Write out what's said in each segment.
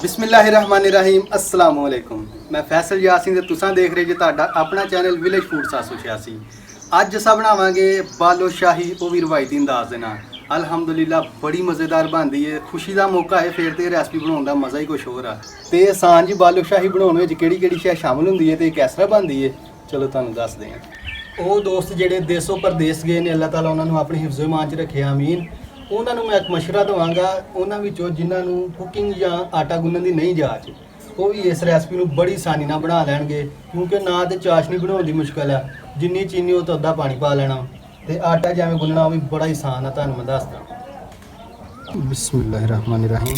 बिस्मिल्लाहिर्रहमानिर्रहीम अस्सलाम वालेकुम। मैं फैसल यासीन ते तुसां देख रहे जे तुहाडा अपना चैनल विलेज फूड 786। अज असां बनावांगे बालो शाही, वो भी रवायती अंदाज दे नाल। अल्हम्दुलिल्लाह बड़ी मज़ेदार बनदी है। खुशी का मौका है फिर तो रेसिपी बनाने का मज़ा ही कुछ होर आ। ते आसान जी बालो शाही बनाने में केड़ी शै शामिल हुंदी है ते किस तरह बनदी है, चलो तुहानूं दसदे हां। ਉਹ ਦੋਸਤ ਜਿਹੜੇ ਦੇਸੋਂ ਪਰਦੇਸ ਗਏ ਨੇ, ਅੱਲਾਹ ਤਾਲਾ ਉਹਨਾਂ ਨੂੰ ਆਪਣੀ ਹਿਫਜ਼ੋ ਇਮਾਨ 'ਚ ਰੱਖੇ, ਆਮੀਨ। ਉਹਨਾਂ ਨੂੰ ਮੈਂ ਇੱਕ ਮਸ਼ਵਰਾ ਦੇਵਾਂਗਾ, ਉਹਨਾਂ ਵਿੱਚੋਂ ਜਿਨ੍ਹਾਂ ਨੂੰ ਕੁਕਿੰਗ ਜਾਂ ਆਟਾ ਗੁੰਨਣ ਦੀ ਨਹੀਂ ਜਾਚ, ਉਹ ਵੀ ਇਸ ਰੈਸਪੀ ਨੂੰ ਬੜੀ ਆਸਾਨੀ ਨਾਲ ਬਣਾ ਲੈਣਗੇ। ਕਿਉਂਕਿ ਨਾ ਤੇ ਚਾਸ਼ਨੀ ਬਣਾਉਣ ਦੀ ਮੁਸ਼ਕਲ ਆ, ਜਿੰਨੀ ਚੀਨੀ ਉਹ ਤੋਂ ਅੱਧਾ ਪਾਣੀ ਪਾ ਲੈਣਾ, ਤੇ ਆਟਾ ਜਿਵੇਂ ਗੁੰਨਣਾ ਉਹ ਵੀ ਬੜਾ ਹੀ ਆਸਾਨ ਆ, ਤੁਹਾਨੂੰ ਮੈਂ ਦੱਸਦਾ। ਬਿਸਮਿल्लाहिर्रहमानिर्रहीम।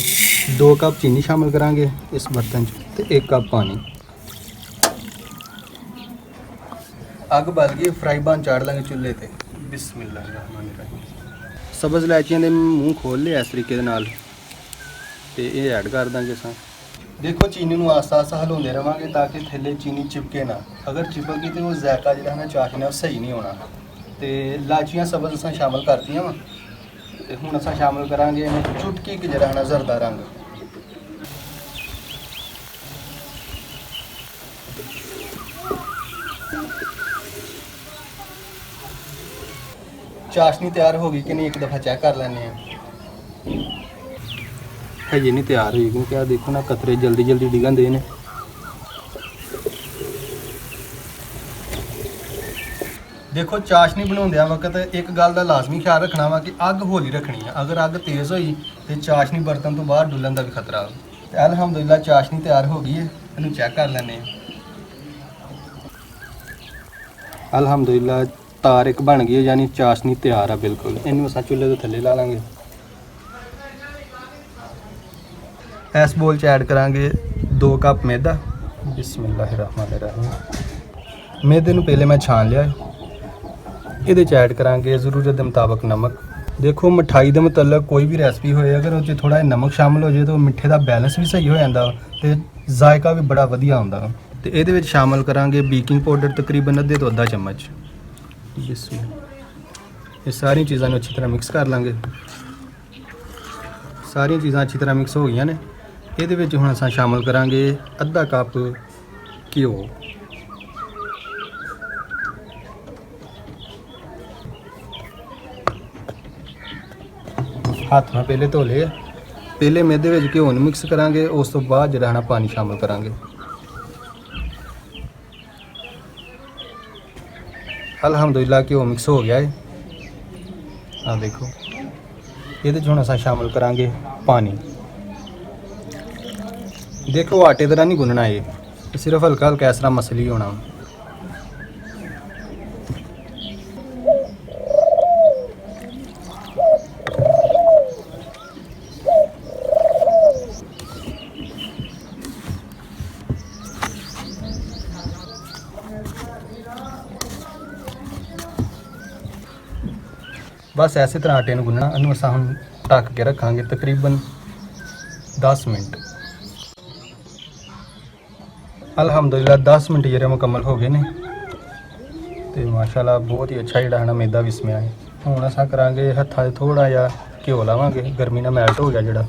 2 ਕੱਪ ਚੀਨੀ ਸ਼ਾਮਿਲ ਕਰਾਂਗੇ ਇਸ ਬਰਤਨ 'ਚ ਤੇ 1 ਕੱਪ ਪਾਣੀ। ਅੱਗ ਬਲ ਗਈ, ਫਰਾਈ ਪੈਨ ਚਾੜ ਲਾਂਗੇ ਚੁੱਲ੍ਹੇ ਤੇ। ਬਿਸਮਿल्लाहिर्रहमानिर्रहीम। ਸਬਜ਼ ਇਲਾਇਚੀਆਂ ਦੇ ਮੂੰਹ ਖੋਲ ਲਿਆ ਇਸ ਤਰੀਕੇ ਦੇ ਨਾਲ, ਤੇ ਇਹ ਐਡ ਕਰ ਦਾਂਗੇ ਅਸਾਂ। ਦੇਖੋ ਚੀਨੀ ਨੂੰ ਆਸਤਾ ਆਸਤਾ ਹਿਲਾਉਂਦੇ ਰਵਾਂਗੇ ਤਾਂ ਕਿ ਥੱਲੇ ਚੀਨੀ ਚਿਪਕੇ ਨਾ। ਅਗਰ ਚਿਪਕ ਗਈ ਤੇ ਉਹ ਜ਼ਾਇਕਾ ਜਿਹੜਾ ਨਾ ਚਾਸ਼ਨੀ ਨਾਲ ਸਹੀ ਨਹੀਂ ਹੋਣਾ। ਤੇ ਇਲਾਇਚੀਆਂ ਸਬਜ਼ ਅਸਾਂ ਸ਼ਾਮਿਲ ਕਰਤੀਆਂ ਵਾ, ਤੇ ਹੁਣ ਅਸਾਂ ਸ਼ਾਮਿਲ ਕਰਾਂਗੇ ਚੁਟਕੀ ਕਿ ਜਿਹੜਾ ਨਾ ਜ਼ਰਦਾ ਰੰਗ। चाशनी तैयार होगी कि नहीं एक दफ़ा चेक कर लेने हैं। हजे नहीं तैयार हुई क्योंकि आ देखो ना कतरे जल्दी जल्दी डिगन दे ने। देखो चाशनी बनाउंदे वक्त एक गल का लाजमी ख्याल रखना वा कि अग हौली रखनी है। अगर अग तेज़ हुई तो चाशनी बर्तन तो बाहर डुलन का भी खतरा। तो अल्हम्दुलिल्लाह चाशनी तैयार हो गई है, इन्हू चेक कर लेने। अल्हम्दुलिल्लाह तार एक बन गई है, यानी चाशनी तैयार है बिल्कुल। इनू अस चुल्हे तो थले ला लांगे। इस बोल च ऐड करांगे 2 कप मैदा। बिस्मिल्लाहिर्रहमानिर्रहीम। मैदे नू पहले मैं छान लिया। ये ऐड करांगे ज़रूरत के मुताबिक नमक। देखो मिठाई के मुतलक कोई भी रेसिपी होए, अगर उस थोड़ा नमक शामिल हो जाए तो मिठे का बैलेंस भी सही हो जाता तो जायका भी बड़ा वधिया आउंदा। तो ये शामिल करांगे बेकिंग पाउडर तकरीबन अद्धे तो अद्धा चम्मच। ये सारी चीज़ों को अच्छी तरह मिक्स कर लांगे। सारी चीज़ां अच्छी तरह मिक्स हो गई ने। ये हुण असां शामिल करांगे अद्धा कप घ्यो। हाथ में पहले धो ले। पहले मैदे में घ्यो मिक्स करांगे, उस तो बाद जिहड़ा ना पानी शामिल करांगे। अल्हम्दुलिल्लाह घ्यो मिक्स हो गया है। आ देखो ये हुण असां शामिल करांगे पानी। देखो आटे तरह नहीं गुनना, ये सिर्फ हल्का हल्का इस तरह मसली होना। बस इस तरह आटे को गुनना। इनू असां हुण ढक के रखांगे तकरीबन 10 मिनट। अल्हम्दुलिल्लाह 10 मिनट जेह्ड़े मुकम्मल हो गए ने, तो माशाल्लाह बहुत ही अच्छा जिहड़ा ना मैदा विस्मिया है। हुण असां करांगे हत्था थोड़ा जिहा घ्यो लावांगे, गर्मी नाल मैल्ट हो गया जिहड़ा।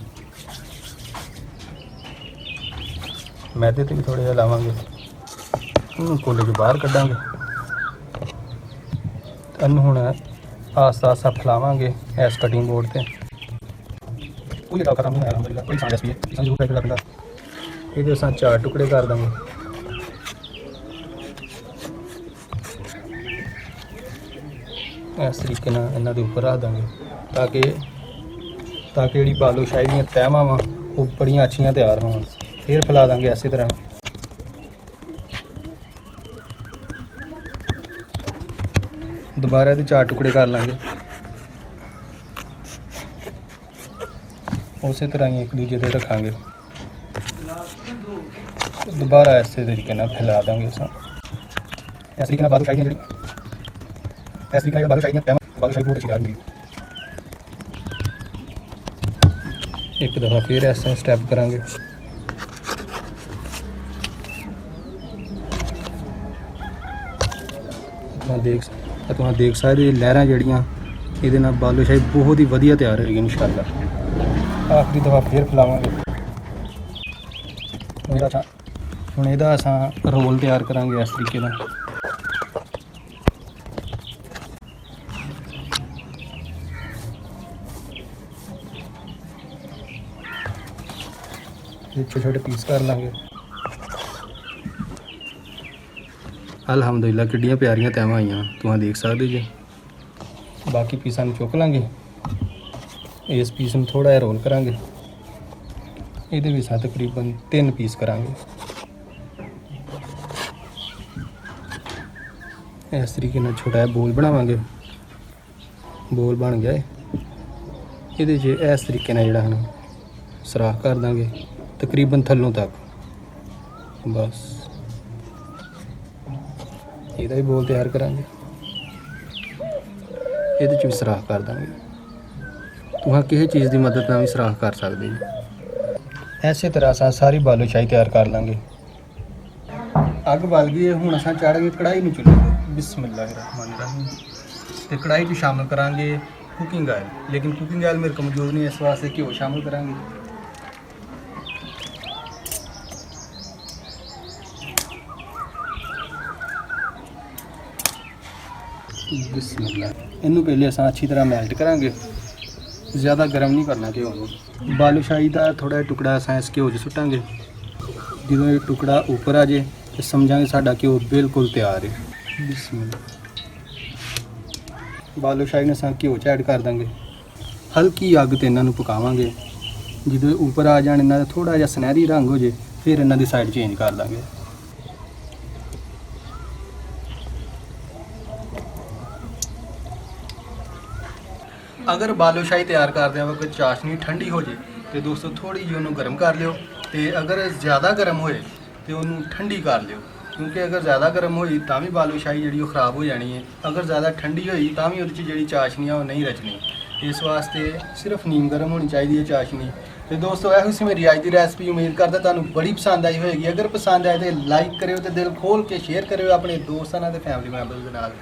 मैदे ते भी थोड़ा जिहा लावांगे, कोले चों बाहर कड्डांगे। इनू हुण आस्ता आस्ता फैलावांगे इस कटिंग बोर्ड पर। ये असां 4 टुकड़े कर देंगे। इस तरीके इन्हों के उपर रख देंगे ताकि जी बालो शाही दी तहमां वा वो बड़ियां अच्छियां तैयार हो। फिर फैला देंगे इस तरह। दोबारा ये 4 टुकड़े कर लेंगे। उस तरह ही एक दूजे पर रखांगे। दोबारा इस तरीके फैला देंगे। इस तरीके बालो शाही जी इस तरीके बालो शाही बालो शाही बहुत अच्छी तैयार होगी। एक दफ़ा फिर ऐसा स्टैप करांगे। तुम देख सकते लहरां जड़ियाँ ये बालो शाही बहुत ही वधिया तैयार होगी इंशाअल्लाह। आखिरी दफ़ा फिर फैलावांगे। ਹੁਣ ਇਹਦਾ ਅਸਾਂ ਰੋਲ ਤਿਆਰ ਕਰਾਂਗੇ ਇਸ ਤਰੀਕੇ ਨਾਲ। छोटे छोटे पीस कर लांगे। अलहमदुलिल्लाह किड्डियां प्यारियां तैवां आईयां तुहां देख सकदे जे। बाकी पीसां नूं चुक लांगे। इस पीस नूं थोड़ा जिहा रोल करांगे। इहदे विच तकरीबन 3 पीस करांगे। इस तरीके नाल छोटा जिहा बोल बनावांगे। बोल बन गया इहदे च इस तरीके नाल जिहड़ा है सुराख कर दांगे तकरीबन थल्लों तक। बस ਇਹਦਾ ਵੀ ਬੋਲ ਤਿਆਰ ਕਰਾਂਗੇ। ਇਹਦੇ 'ਚ ਵੀ ਸੁਰਾਖ ਕਰ ਦਾਂਗੇ। ਤੁਸੀਂ ਕਿਸੇ ਚੀਜ਼ ਦੀ ਮਦਦ ਨਾਲ ਵੀ ਸੁਰਾਖ ਕਰ ਸਕਦੇ ਜੀ। ਐਸੇ ਤਰ੍ਹਾਂ ਅਸਾਂ ਸਾਰੀ ਬਾਲੂਸ਼ਾਹੀ ਤਿਆਰ ਕਰ ਲਾਂਗੇ। ਅੱਗ ਬਲ ਗਈ ਹੈ, ਹੁਣ ਅਸਾਂ ਚਾੜਾਂਗੇ ਕੜਾਈ ਨੂੰ ਚੁੱਲ੍ਹੇ ਤੇ। ਬਿਸਮਿਲ੍ਲਾਹਿਰਰਹਿਮਾਨਿਰਰਹੀਮ। ਤੇ ਕੜਾਈ 'ਚ ਸ਼ਾਮਲ ਕਰਾਂਗੇ ਕੁਕਿੰਗ ਆਇਲ। ਲੇਕਿਨ ਕੁਕਿੰਗ ਆਇਲ ਮੇਰੇ ਕੋਲ ਮੌਜੂਦ ਨਹੀਂ, ਇਸ ਵਾਸਤੇ ਘਿਓ ਸ਼ਾਮਲ ਕਰਾਂਗੇ। बिस्मिल्लाह। इनू पहले अस अच्छी तरह मैल्ट करांगे। ज़्यादा गर्म नहीं करना घ्यो नूं। बालूशाही का थोड़ा टुकड़ा अस इस घ्यो च सुट्टांगे। जो ये टुकड़ा उपर आ जाए तो समझांगे साडा घ्यो बिल्कुल तैयार है। बिस्मिल्लाह। बालूशाही ने अस घ्यो च ऐड कर देंगे। हल्की अग ते इन्हां नूं पकावांगे। जो उपर आ जाए इन्हां दा थोड़ा जिहा सुनहरी रंग हो जाए फिर इन्हां दी साइड चेंज कर देंगे। अगर बालूशाही तैयार करते वक्त चाशनी ठंडी हो जाए तो दोस्तों थोड़ी जी उन्होंने गर्म कर लियो। तो अगर ज़्यादा गर्म होए तो उन्होंने ठंडी कर लियो, क्योंकि अगर ज़्यादा गर्म होई तो भी बालूशाही जी खराब हो जानी है। अगर ज़्यादा ठंडी होई तो भी वो जी चाशनी है वो नहीं रचनी। इस वास्ते सिर्फ नीम गर्म होनी चाहिए है चाशनी। तो दोस्तों यह सी मेरी अज की रेसिपी। उम्मीद करता तुहानूं बड़ी पसंद आई होएगी। अगर पसंद आए तो लाइक करियो तो दिल खोल के शेयर करियो अपने दोस्तों ते फैमिली मैंबर्स के नाल।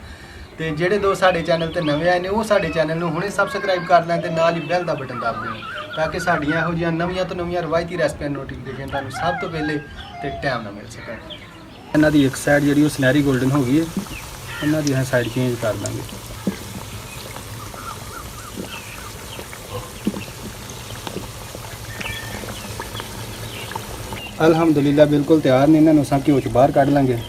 तो जेडे दोस्त साडे चैनल ते नवे आए ने वो साडे चैनल नूं हुणे सबसक्राइब कर लैण ते नाल ही बैल दा बटन दब देण, ताकि साडीआं इहो जिहियां नवीआं तो नवीआं रवायती रेसिपियां नोटिफिकेशन तुहानूं सब तो पहले ते टाइम नाल मिल सकण। इन्हां दी एक साइड जिहड़ी वो सुनहरी गोल्डन हो गई है, इन्हां दी असीं साइड चेंज कर दांगे। अलहमदुलिल्लाह बिल्कुल तैयार ने। इन्हां नूं असां घिओ च बाहर कढ लांगे।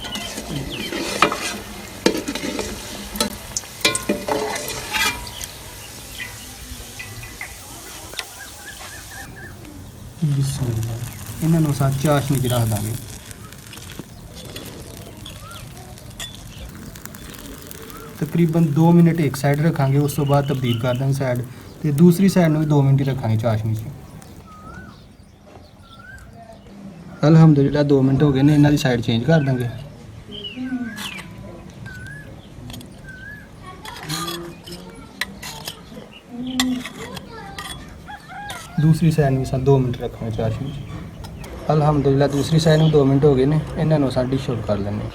इन्होंने अस चाशनी च रख देंगे। तकरीबन 2 मिनट एक साइड रखांगे, उस तो बाद तब्दील कर देंगे साइड। तो दूसरी साइड में भी 2 मिनट ही रखांगे चाशनी से। अलहमदुलिल्लाह 2 मिनट हो गए ने, इन्हां दी साइड चेंज कर देंगे। दूसरी साइड में 2 मिनट रखेंगे चाशनी। अलहमदुलिल्लाह दूसरी साइड में 2 मिनट हो गए ने, इन्होंने अस डिश आउट कर लेंगे।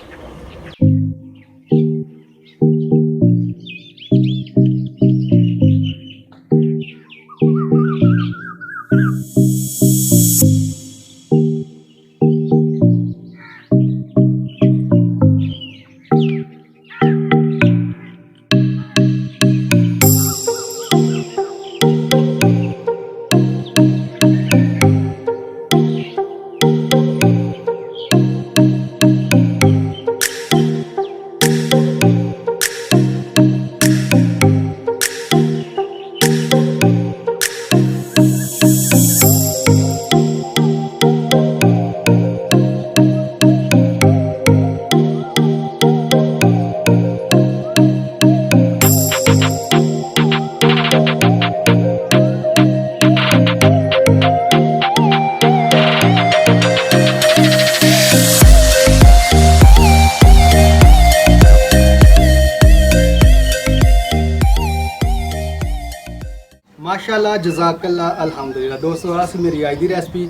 माशाल्लाह जज़ाकल्लाह अल्हम्दुलिल्लाह। दोस्तों आ सी मेरी अज की रेसिपी।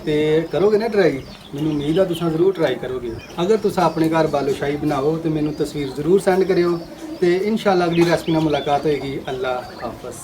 तो करोगे ना ट्राई, मैनूं उम्मीद है तुसीं जरूर ट्राई करोगे। अगर तुसीं अपने घर बालूशाही बनाओ तो मैनूं तस्वीर जरूर सेंड करियो। तो इंशाअल्लाह अगली रेसिपी नाल मुलाकात होएगी। अल्लाह हाफ़िज़।